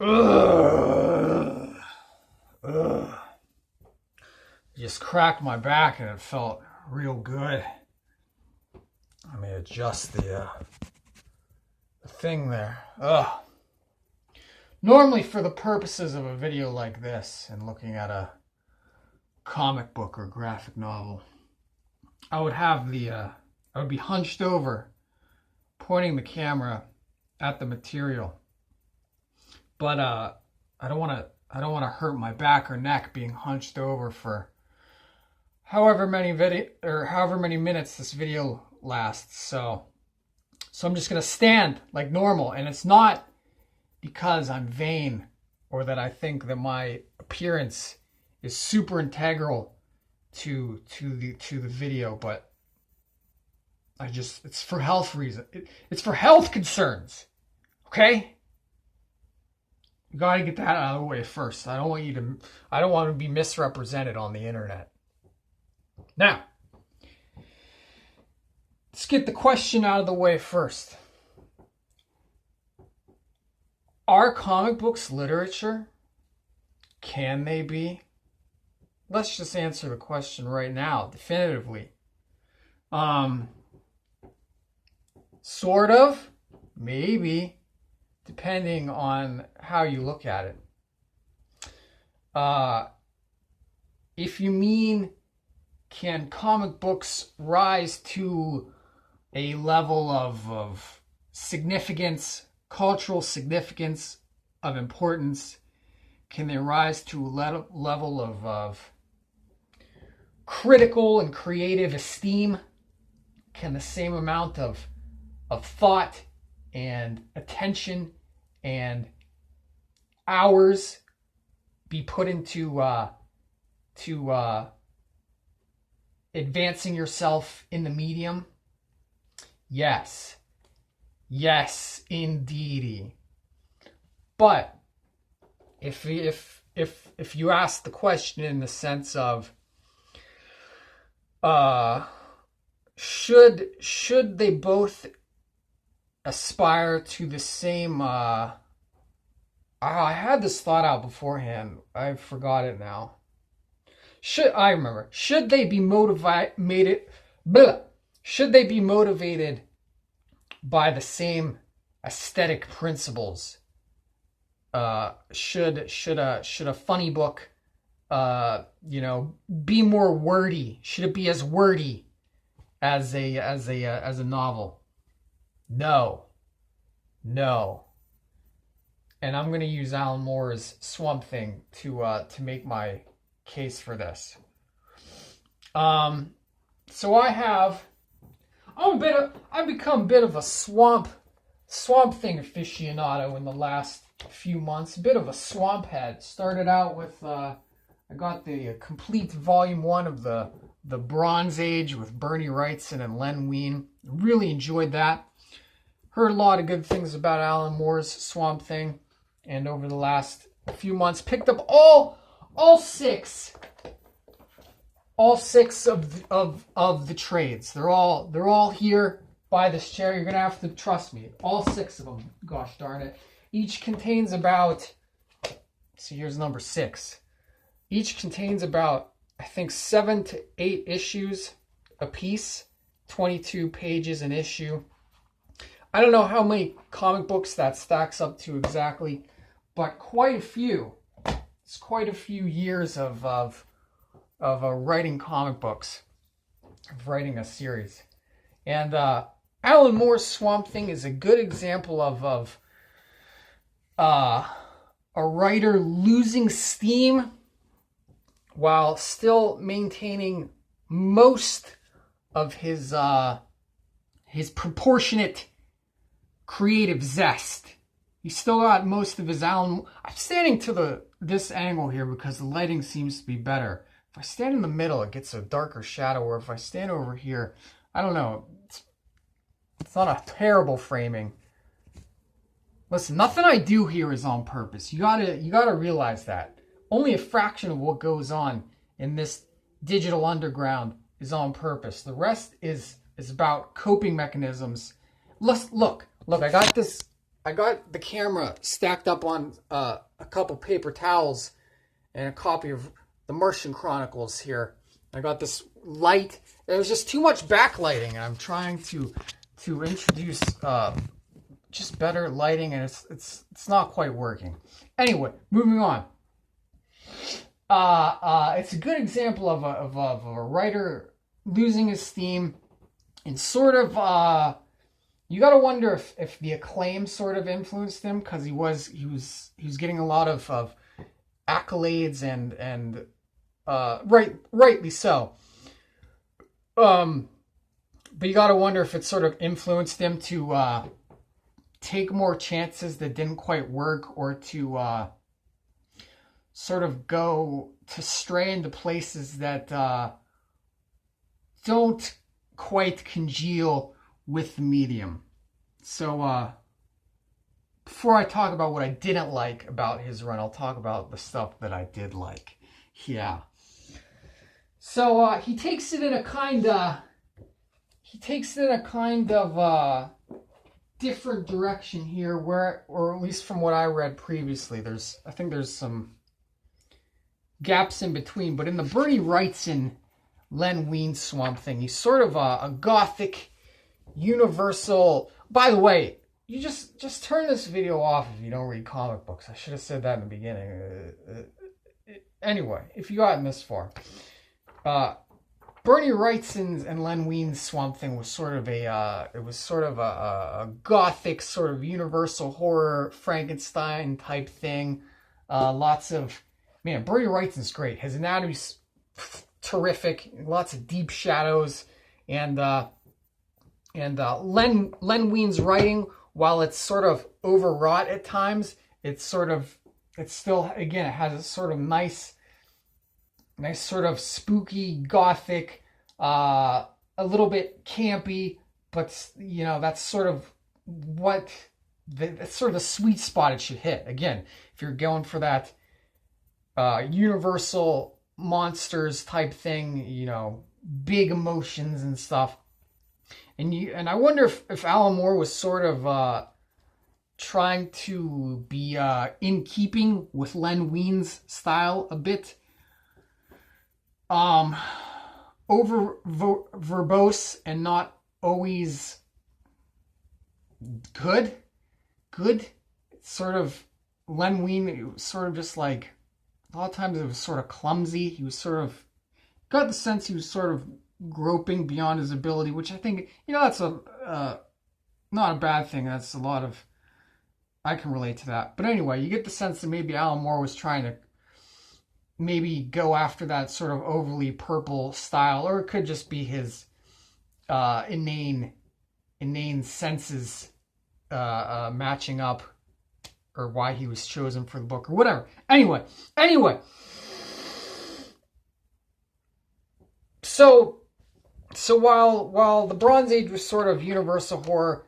Ugh. Ugh. Just cracked my back and it felt real good. Let me adjust the thing there. Ugh. Normally, for the purposes of a video like this and looking at a comic book or graphic novel, I would have I would be hunched over, pointing the camera at the material. But I don't want to hurt my back or neck being hunched over for however many minutes this video lasts. So I'm just gonna stand like normal, and it's not because I'm vain or that I think that my appearance is super integral to the video, but it's for health reasons. It's for health concerns. Okay? You gotta get that out of the way first. I don't want to be misrepresented on the internet. Now, let's get the question out of the way first. Are comic books literature? Can they be? Let's just answer the question right now, definitively. Sort of, maybe, depending on how you look at it. If you mean, can comic books rise to a level of significance, cultural significance, of importance? Can they rise to a level of critical and creative esteem? Can the same amount of thought and attention and hours be put into advancing yourself in the medium? Yes. Yes, indeedy. But if you ask the question in the sense of should they both aspire to the same I had this thought out beforehand. I forgot it now. Should they be motivated by the same aesthetic principles? Should a funny book be more wordy? Should it be as wordy as a novel? No. And I'm going to use Alan Moore's Swamp Thing to make my case for this. So I've become a bit of a Swamp Thing aficionado in the last few months. A bit of a swamp head. Started out with I got the complete volume 1 of the Bronze Age with Bernie Wrightson and Len Wein. Really enjoyed that. Heard a lot of good things about Alan Moore's Swamp Thing, and over the last few months picked up all six of the trades. They're all here by this chair. You're gonna have to trust me. All 6 of them. Gosh darn it. Each contains about. See, here's number 6. Each contains about, I think, 7 to 8 issues a piece. 22 pages an issue. I don't know how many comic books that stacks up to exactly, but quite a few. It's quite a few years of writing comic books, of writing a series. And Alan Moore's Swamp Thing is a good example of a writer losing steam while still maintaining most of his proportionate creative zest. He's still got most of his Alan. I'm standing to this angle here because the lighting seems to be better. If I stand in the middle, it gets a darker shadow, or if I stand over here, I don't know. It's not a terrible framing. Listen, nothing I do here is on purpose. You gotta realize that. Only a fraction of what goes on in this digital underground is on purpose. The rest is about coping mechanisms. Look, I got this I got the camera stacked up on a couple paper towels and a copy of the Martian Chronicles here. I got this light. There was just too much backlighting, and I'm trying to introduce just better lighting, and it's not quite working. Anyway, moving on. It's a good example of a writer losing his steam, and sort of you got to wonder if the acclaim sort of influenced him, because he was getting a lot of accolades and rightly so. But you got to wonder if it sort of influenced him to take more chances that didn't quite work, or to sort of go to stray into places that don't quite congeal with the medium. So before I talk about what I didn't like about his run, I'll talk about the stuff that I did like. Yeah. So he takes it in a kind of different direction here, where, or at least from what I read previously, I think there's some gaps in between, but in the Bernie Wrightson Len Wein Swamp Thing, he's sort of a gothic, universal. By the way, you just turn this video off if you don't read comic books. I should have said that in the beginning. Anyway, if you gotten this far, Bernie Wrightson's and Len Wein's Swamp Thing was sort of a gothic, sort of universal horror Frankenstein type thing. Lots of, man, Bernie Wrightson's great. His anatomy's terrific. Lots of deep shadows, and Len Wein's writing, while it's sort of overwrought at times, it's still, again, it has a sort of nice sort of spooky, gothic, a little bit campy, but you know, that's sort of that's sort of the sweet spot it should hit. Again, if you're going for that universal monsters type thing, you know, big emotions and stuff. And I wonder if Alan Moore was sort of trying to be in keeping with Len Wein's style a bit. Over verbose and not always good. Sort of, Len Wein, it was sort of just like, a lot of times it was sort of clumsy. He was sort of, got the sense he was sort of groping beyond his ability, which I think, you know, that's not a bad thing. That's a lot of, I can relate to that. But anyway, you get the sense that maybe Alan Moore was trying to maybe go after that sort of overly purple style, or it could just be his inane senses matching up, or why he was chosen for the book, or whatever. Anyway. So while the Bronze Age was sort of universal horror,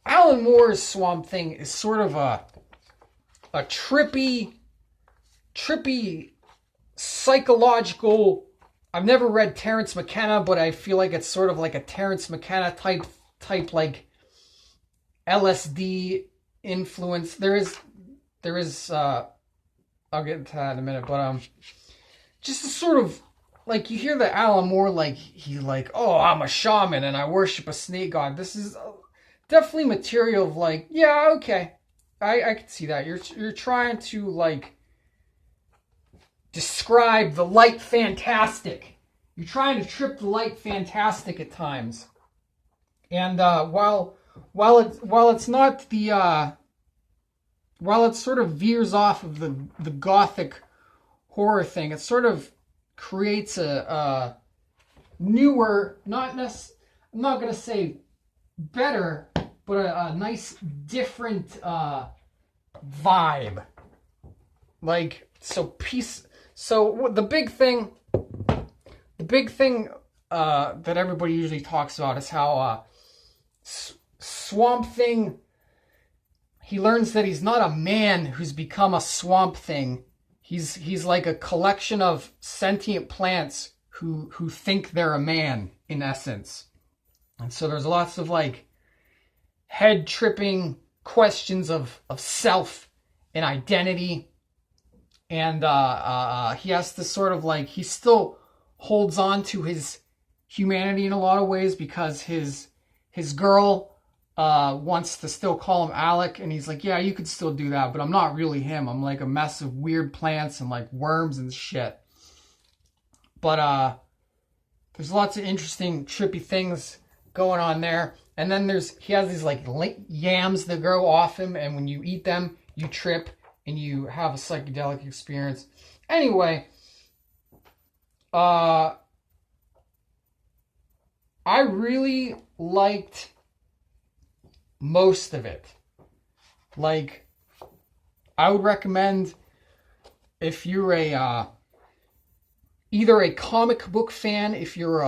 Alan Moore's Swamp Thing is sort of a trippy psychological. I've never read Terence McKenna, but I feel like it's sort of like a Terence McKenna type like LSD influence. There is I'll get into that in a minute, but just a sort of, like, you hear the Alan Moore, like, he's like, oh, I'm a shaman and I worship a snake god. This is definitely material of, like, yeah, okay, I can see that. You're trying to, like, describe the light fantastic. You're trying to trip the light fantastic at times. And while it's not the while it sort of veers off of the gothic horror thing, it sort of creates a newer, I'm not going to say better, but a nice different vibe. Like, so the big thing that everybody usually talks about is how Swamp Thing, he learns that he's not a man who's become a swamp thing. He's like a collection of sentient plants who think they're a man, in essence. And so there's lots of, like, head tripping questions of self and identity. And he has to sort of like, he still holds on to his humanity in a lot of ways because his girl wants to still call him Alec, and he's like, yeah, you could still do that, but I'm not really him. I'm like a mess of weird plants and like worms and shit. But there's lots of interesting, trippy things going on there. And then he has these like yams that grow off him, and when you eat them, you trip and you have a psychedelic experience. Anyway, I really liked most of it. Like, I would recommend if you're either a comic book fan, if you're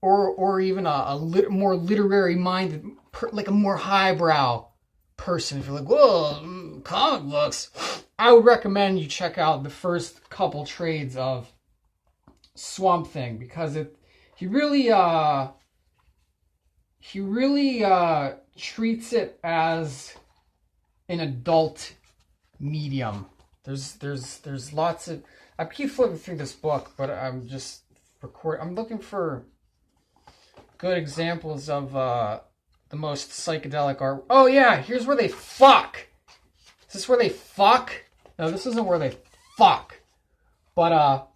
or even more literary minded, like a more highbrow person. If you're like, whoa, comic books, I would recommend you check out the first couple trades of Swamp Thing, because he really treats it as an adult medium. There's lots of, I keep flipping through this book, but I'm just I'm looking for good examples of the most psychedelic art. Oh yeah, here's where they fuck. Is this where they fuck? No, this isn't where they fuck. But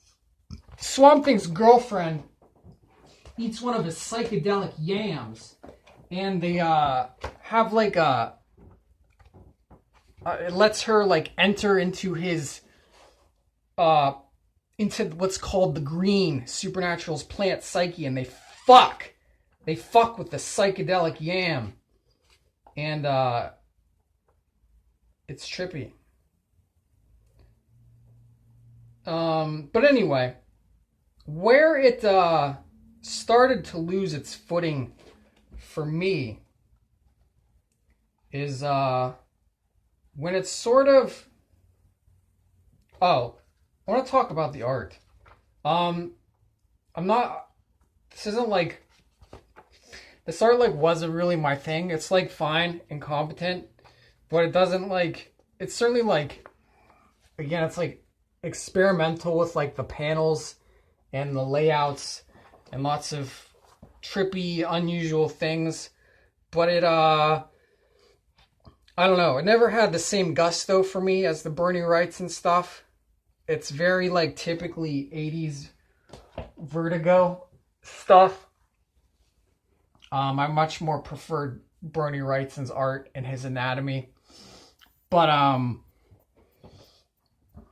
Swamp Thing's girlfriend eats one of his psychedelic yams, and they have like it lets her like enter into his into what's called the green supernatural's plant psyche, and they fuck with the psychedelic yam, and it's trippy. But anyway, where it started to lose its footing for me is when it's sort of, I want to talk about the art. This art like wasn't really my thing. It's like fine and competent, but it doesn't like, it's certainly like, again, it's like experimental with like the panels and the layouts and lots of trippy, unusual things. But it, I don't know, it never had the same gusto for me as the Bernie Wrights and stuff. It's very like typically 80s Vertigo stuff. I much more preferred Bernie Wrightson's art and his anatomy. But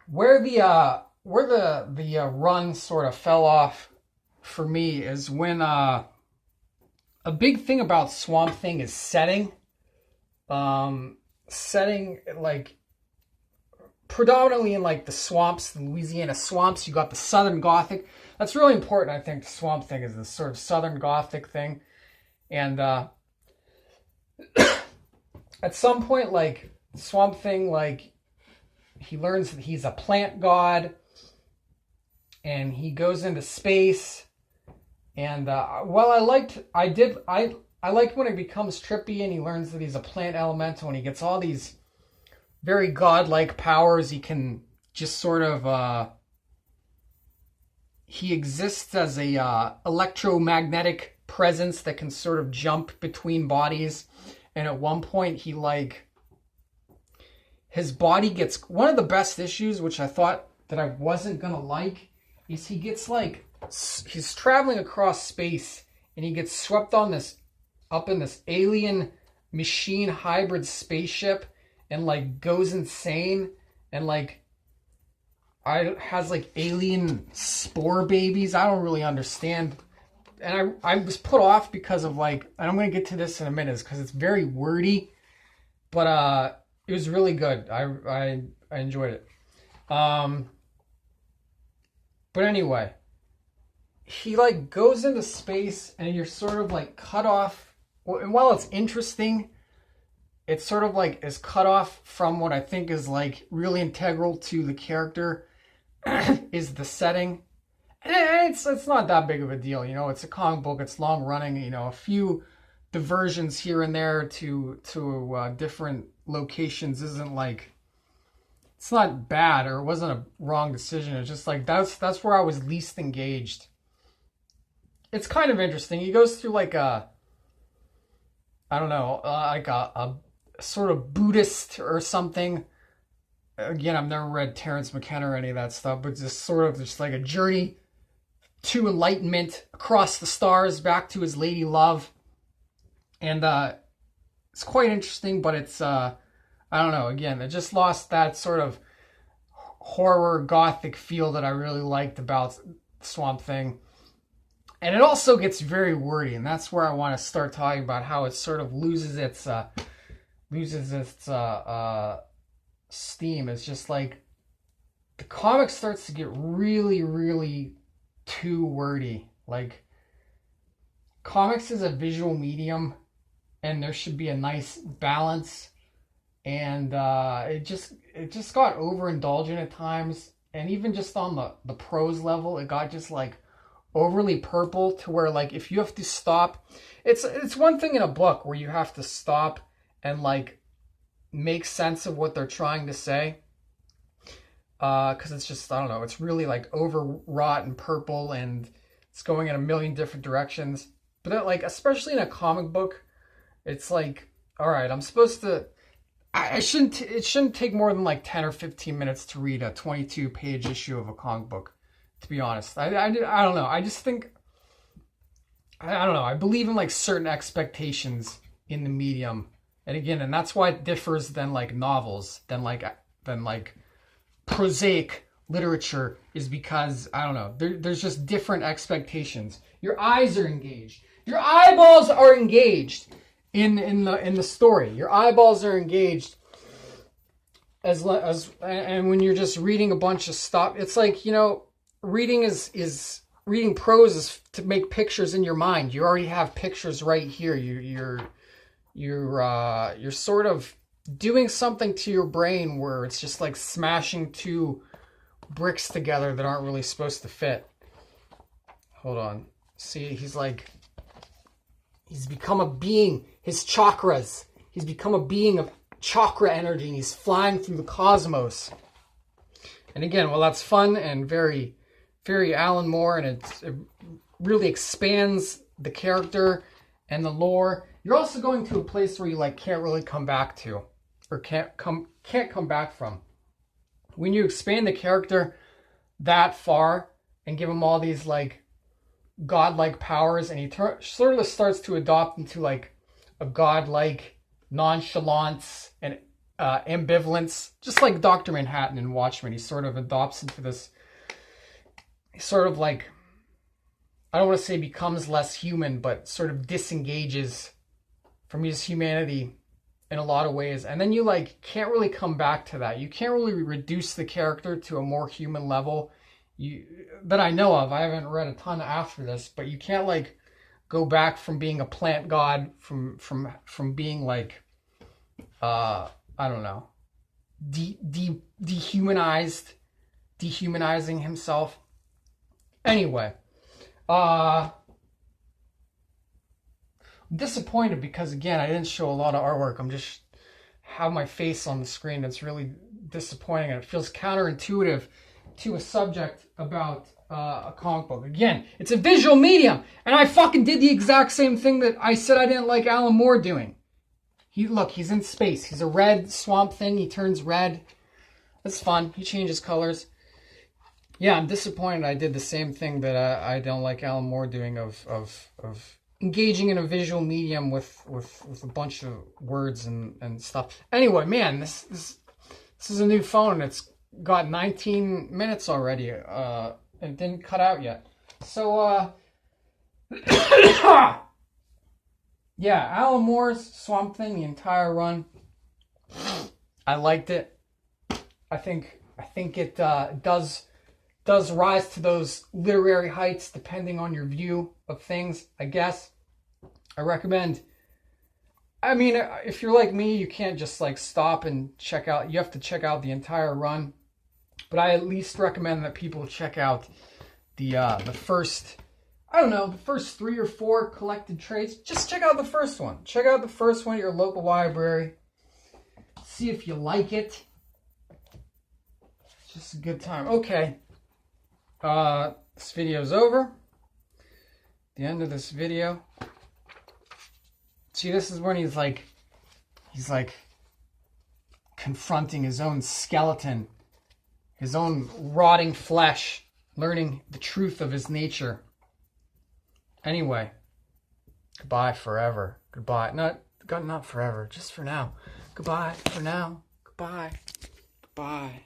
where the run sort of fell off for me is when a big thing about Swamp Thing is setting. Setting like predominantly in like the swamps, the Louisiana swamps. You got the Southern Gothic. That's really important, I think. The Swamp Thing is this sort of Southern Gothic thing. And at some point, like, Swamp Thing, like, he learns that he's a plant god, and he goes into space. And well, I liked when it becomes trippy and he learns that he's a plant elemental and he gets all these very godlike powers. He can just sort of he exists as a electromagnetic presence that can sort of jump between bodies. And at one point he like, his body gets, one of the best issues, which I thought that I wasn't gonna like, is he gets like, he's traveling across space and he gets swept on this, up in this alien machine hybrid spaceship, and like goes insane, and like has like alien spore babies. I don't really understand. And I was put off because of like, and I'm going to get to this in a minute because it's very wordy, but it was really good. I enjoyed it. But anyway, he like goes into space and you're sort of like cut off. And while it's interesting, it's sort of like is cut off from what I think is like really integral to the character is the setting. And it's not that big of a deal, you know. It's a comic book. It's long running, you know. A few diversions here and there to different locations isn't like, it's not bad, or it wasn't a wrong decision. It's just like that's where I was least engaged. It's kind of interesting. He goes through like a, I don't know, like a sort of Buddhist or something. Again, I've never read Terence McKenna or any of that stuff, but just sort of just like a journey to enlightenment across the stars back to his lady love. And it's quite interesting, but it's I don't know, again, it just lost that sort of horror gothic feel that I really liked about Swamp Thing. And it also gets very wordy, and that's where I want to start talking about how it sort of loses its steam. It's just like the comic starts to get really, really too wordy. Like, comics is a visual medium, and there should be a nice balance. And it just got overindulgent at times, and even just on the prose level, it got just like overly purple to where, like, if you have to stop, it's one thing in a book where you have to stop and like make sense of what they're trying to say, because it's just, I don't know, it's really like overwrought and purple, and it's going in a million different directions. But that, like, especially in a comic book, it's like, all right, I'm supposed to, it shouldn't take more than like 10 or 15 minutes to read a 22-page issue of a comic book, to be honest. I don't know. I just think, I don't know. I believe in like certain expectations in the medium. And again, and that's why it differs than like novels, than like prosaic literature, is because, I don't know, there's just different expectations. Your eyes are engaged. Your eyeballs are engaged in the story. Your eyeballs are engaged and when you're just reading a bunch of stuff, it's like, you know, reading prose is to make pictures in your mind. You already have pictures right here. You're sort of doing something to your brain where it's just like smashing two bricks together that aren't really supposed to fit. Hold on. See, he's become a being. His chakras. He's become a being of chakra energy, and he's flying through the cosmos. And again, well, that's fun and very, very Alan Moore, and it really expands the character and the lore. You're also going to a place where you like can't really come back to, or can't come back from. When you expand the character that far and give him all these like godlike powers, and he sort of starts to adopt into like a godlike nonchalance and ambivalence, just like Dr. Manhattan in Watchmen. He sort of adopts into this, sort of like, I don't want to say becomes less human, but sort of disengages from his humanity in a lot of ways. And then you like can't really come back to that. You can't really reduce the character to a more human level that I know of. I haven't read a ton after this, but you can't like go back from being a plant god, from being like I don't know, dehumanizing himself. Anyway, I'm disappointed because, again, I didn't show a lot of artwork. I'm just have my face on the screen. It's really disappointing, and it feels counterintuitive to a subject about a comic book. Again, it's a visual medium, and I fucking did the exact same thing that I said I didn't like Alan Moore doing. Look, he's in space. He's a red Swamp Thing. He turns red. That's fun. He changes colors. Yeah, I'm disappointed I did the same thing that I don't like Alan Moore doing of engaging in a visual medium with a bunch of words and stuff. Anyway, man, this is a new phone, and it's got 19 minutes already, and it didn't cut out yet. So, yeah, Alan Moore's Swamp Thing, the entire run, I liked it. I think it does rise to those literary heights depending on your view of things, I guess. I recommend. I mean, if you're like me, you can't just like stop and check out. You have to check out the entire run. But I at least recommend that people check out the first I don't know, the first 3 or 4 collected trades. Just check out the first one. Check out the first one at your local library. See if you like it. It's just a good time. Okay. This video's over. The end of this video. See, this is when he's like confronting his own skeleton, his own rotting flesh, learning the truth of his nature. Anyway, goodbye forever. Goodbye. Not forever, just for now. Goodbye for now. Goodbye. Goodbye.